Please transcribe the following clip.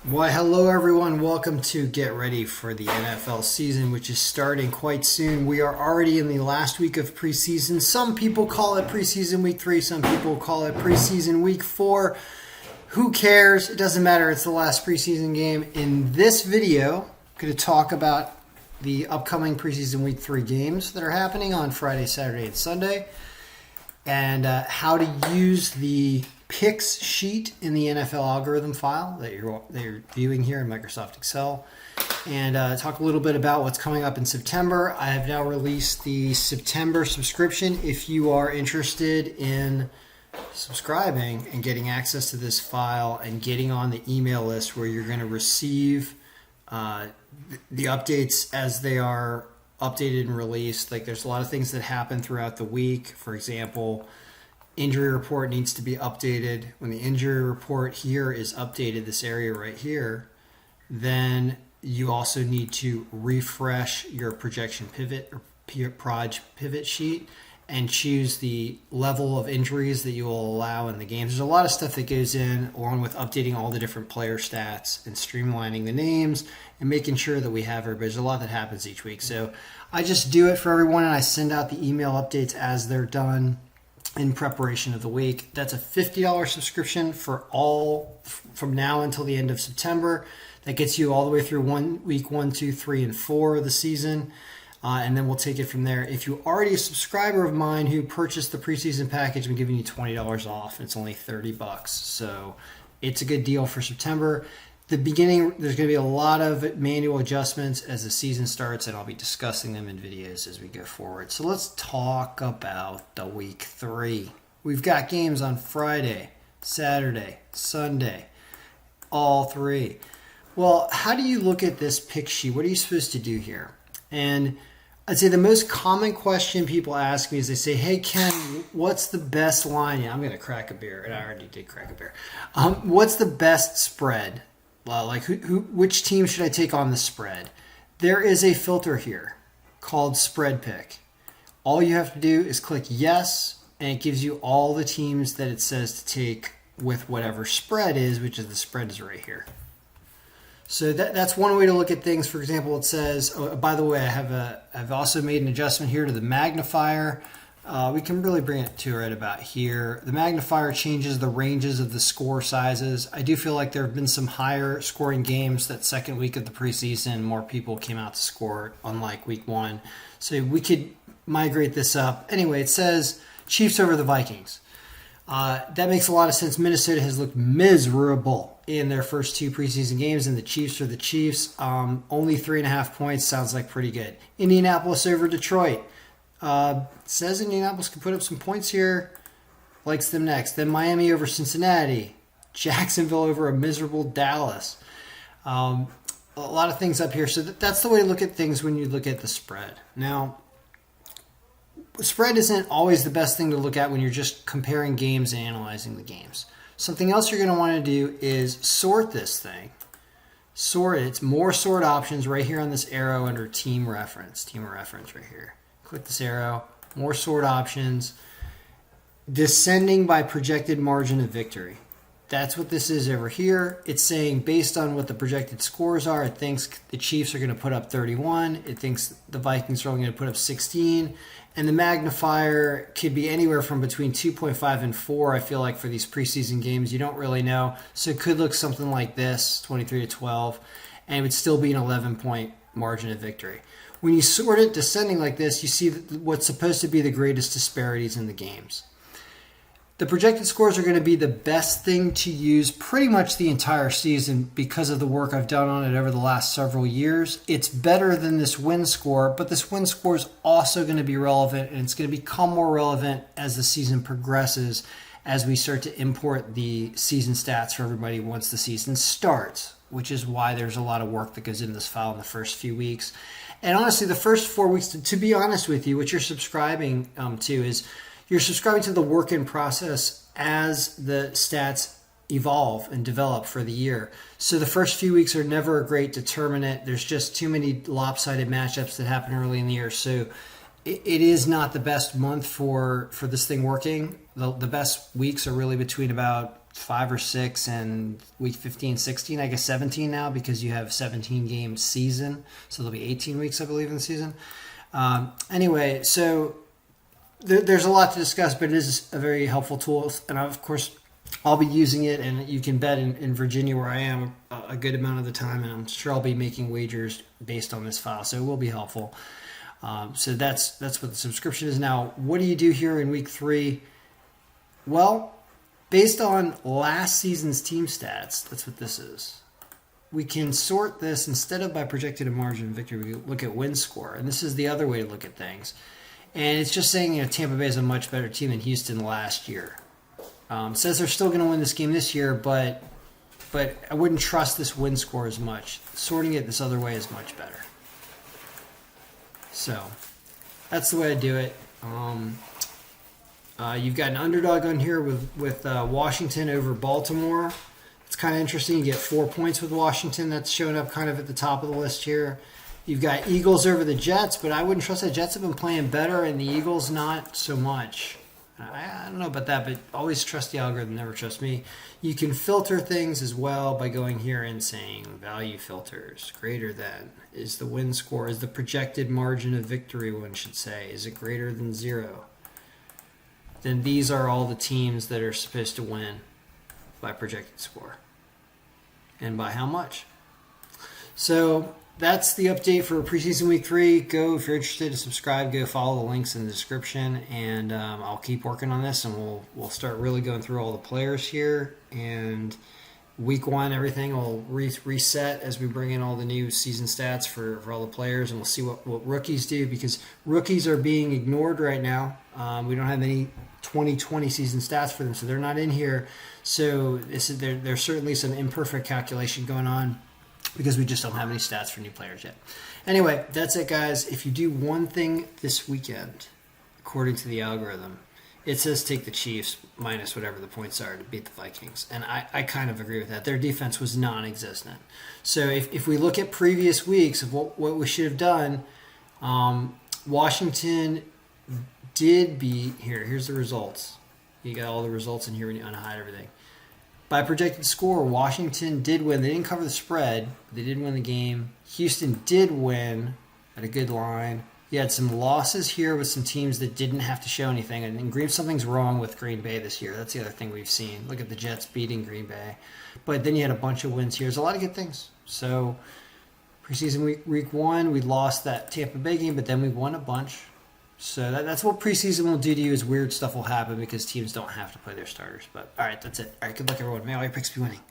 Why, hello everyone. Welcome to Get Ready for the NFL season, which is starting quite soon. We are already in the last week of preseason. Some people call it preseason week 3, some people call it preseason week 4. Who cares? It doesn't matter. It's the last preseason game. In this video, I'm going to talk about the upcoming preseason week 3 games that are happening on Friday, Saturday, and Sunday, and how to use the picks sheet in the NFL algorithm file that you're viewing here in Microsoft Excel, and talk a little bit about what's coming up in September. I have now released the September subscription. If you are interested in subscribing and getting access to this file and getting on the email list where you're going to receive the updates as they are updated and released, like there's a lot of things that happen throughout the week. For example, injury report needs to be updated. When the injury report here is updated, this area right here, then you also need to refresh your projection pivot or proj pivot sheet and choose the level of injuries that you will allow in the games. There's a lot of stuff that goes in, along with updating all the different player stats and streamlining the names and making sure that we have everybody. There's a lot that happens each week. So I just do it for everyone, and I send out the email updates as they're done in preparation of the week. That's a $50 subscription for all from now until the end of September. That gets you all the way through week 1, 2, 3, and 4 of the season. And then we'll take it from there. If you're already a subscriber of mine who purchased the preseason package, I'm giving you $20 off. It's only $30. So it's a good deal for September. The beginning, there's going to be a lot of manual adjustments as the season starts, and I'll be discussing them in videos as we go forward. So let's talk about the week 3. We've got games on Friday, Saturday, Sunday, all 3. Well, how do you look at this pick sheet? What are you supposed to do here? And I'd say the most common question people ask me is they say, "Hey, Ken, what's the best line?" Yeah, I'm going to crack a beer, and I already did crack a beer. What's the best spread? Like, which team should I take on the spread? There is a filter here called Spread Pick. All you have to do is click yes, and it gives you all the teams that it says to take with whatever spread is, which is the spread is right here. So that's one way to look at things. For example, it says, oh, by the way, I've also made an adjustment here to the magnifier. We can really bring it to right about here. The magnifier changes the ranges of the score sizes. I do feel like there have been some higher scoring games that second week of the preseason. More people came out to score, unlike week 1. So we could migrate this up. Anyway, it says Chiefs over the Vikings. That makes a lot of sense. Minnesota has looked miserable in their first 2 preseason games, and the Chiefs are the Chiefs. Only 3.5 points sounds like pretty good. Indianapolis over Detroit. Says Indianapolis can put up some points here. Likes them next. Then Miami over Cincinnati. Jacksonville over a miserable Dallas. A lot of things up here. So that's the way to look at things when you look at the spread. Now, spread isn't always the best thing to look at when you're just comparing games and analyzing the games. Something else you're going to want to do is sort this thing. Sort it. It's more sort options right here on this arrow under team reference. Team reference right here. Click this arrow. More sort options. Descending by projected margin of victory. That's what this is over here. It's saying based on what the projected scores are, it thinks the Chiefs are going to put up 31. It thinks the Vikings are only going to put up 16. And the magnifier could be anywhere from between 2.5 and 4, I feel like, for these preseason games. You don't really know. So it could look something like this, 23-12, and it would still be an 11-point margin of victory. When you sort it descending like this, you see what's supposed to be the greatest disparities in the games. The projected scores are going to be the best thing to use pretty much the entire season because of the work I've done on it over the last several years. It's better than this win score, but this win score is also going to be relevant, and it's going to become more relevant as the season progresses, as we start to import the season stats for everybody once the season starts, which is why there's a lot of work that goes into this file in the first few weeks. And honestly, the first 4 weeks, to be honest with you, what you're subscribing to is you're subscribing to the work in process as the stats evolve and develop for the year. So the first few weeks are never a great determinant. There's just too many lopsided matchups that happen early in the year. So it is not the best month for this thing working. The best weeks are really between about 5 or 6 and week 15, 16, I guess 17 now because you have 17 game season. So there'll be 18 weeks, I believe, in the season. Anyway, so there's a lot to discuss, but it is a very helpful tool. And of course, I'll be using it, and you can bet in Virginia, where I am, a good amount of the time, and I'm sure I'll be making wagers based on this file, so it will be helpful. So that's what the subscription is. Now, what do you do here in week 3? Well, based on last season's team stats, that's what this is. We can sort this, instead of by projected margin of victory, we look at win score, and this is the other way to look at things. And it's just saying, Tampa Bay is a much better team than Houston last year. Says they're still going to win this game this year, but I wouldn't trust this win score as much. Sorting it this other way is much better. So that's the way I do it. You've got an underdog on here with Washington over Baltimore. It's kind of interesting. You get 4 points with Washington. That's showing up kind of at the top of the list here. You've got Eagles over the Jets, but I wouldn't trust that. Jets have been playing better, and the Eagles not so much. I don't know about that, but always trust the algorithm, never trust me. You can filter things as well by going here and saying value filters. Greater than is the win score, is the projected margin of victory, one should say. Is it greater than 0? Then these are all the teams that are supposed to win by projected score. And by how much? So that's the update for preseason week 3. Go, if you're interested, to subscribe. Go follow the links in the description, and I'll keep working on this, and we'll start really going through all the players here. And week 1, everything will reset as we bring in all the new season stats for all the players, and we'll see what rookies do, because rookies are being ignored right now. We don't have any 2020 season stats for them, so they're not in here. So there's certainly some imperfect calculation going on, because we just don't have any stats for new players yet. Anyway, that's it, guys. If you do one thing this weekend, according to the algorithm, it says take the Chiefs minus whatever the points are to beat the Vikings. And I kind of agree with that. Their defense was non-existent. So if we look at previous weeks of what we should have done, Washington did beat, here's the results. You got all the results in here when you unhide everything. By projected score, Washington did win. They didn't cover the spread, but they did win the game. Houston did win at a good line. You had some losses here with some teams that didn't have to show anything. And something's wrong with Green Bay this year. That's the other thing we've seen. Look at the Jets beating Green Bay. But then you had a bunch of wins here. There's a lot of good things. So preseason week 1, we lost that Tampa Bay game, but then we won a bunch. So that's what preseason will do to you, is weird stuff will happen because teams don't have to play their starters. But all right, that's it. All right, good luck, everyone. May all your picks be winning.